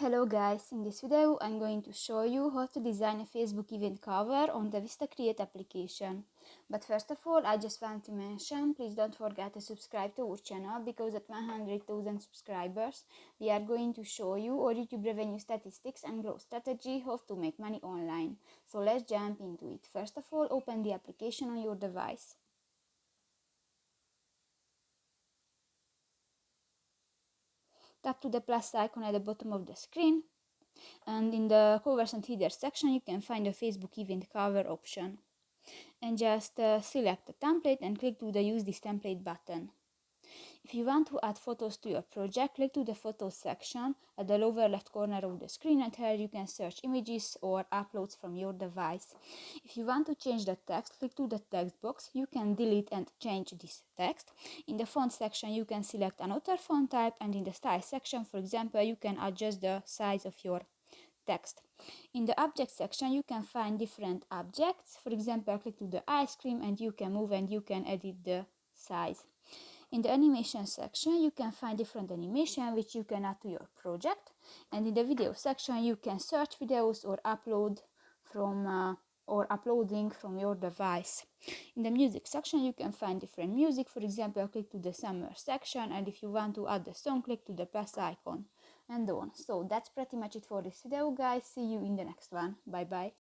Hello guys, in this video I'm going to show you how to design a Facebook event cover on the VistaCreate application. But first of all, I just want to mention, please don't forget to subscribe to our channel, because at 100,000 subscribers we are going to show you our YouTube revenue statistics and growth strategy, how to make money online. So let's jump into it. First of all, open the application on your device. Tap to the plus icon at the bottom of the screen, and in the covers and headers section you can find the Facebook event cover option, and just select the template and click to the use this template button. If you want to add photos to your project, click to the photos section at the lower left corner of the screen, and here you can search images or uploads from your device. If you want to change the text, click to the text box. You can delete and change this text. In the font section you can select another font type, and in the style section, for example, you can adjust the size of your text. In the object section you can find different objects. For example, click to the ice cream and you can move and you can edit the size. In the animation section you can find different animation which you can add to your project, and in the video section you can search videos or uploading from your device. In the music section you can find different music. For example, click to the summer section, and if you want to add the song, click to the plus icon, and on. So that's pretty much it for this video guys. See you in the next one. Bye bye.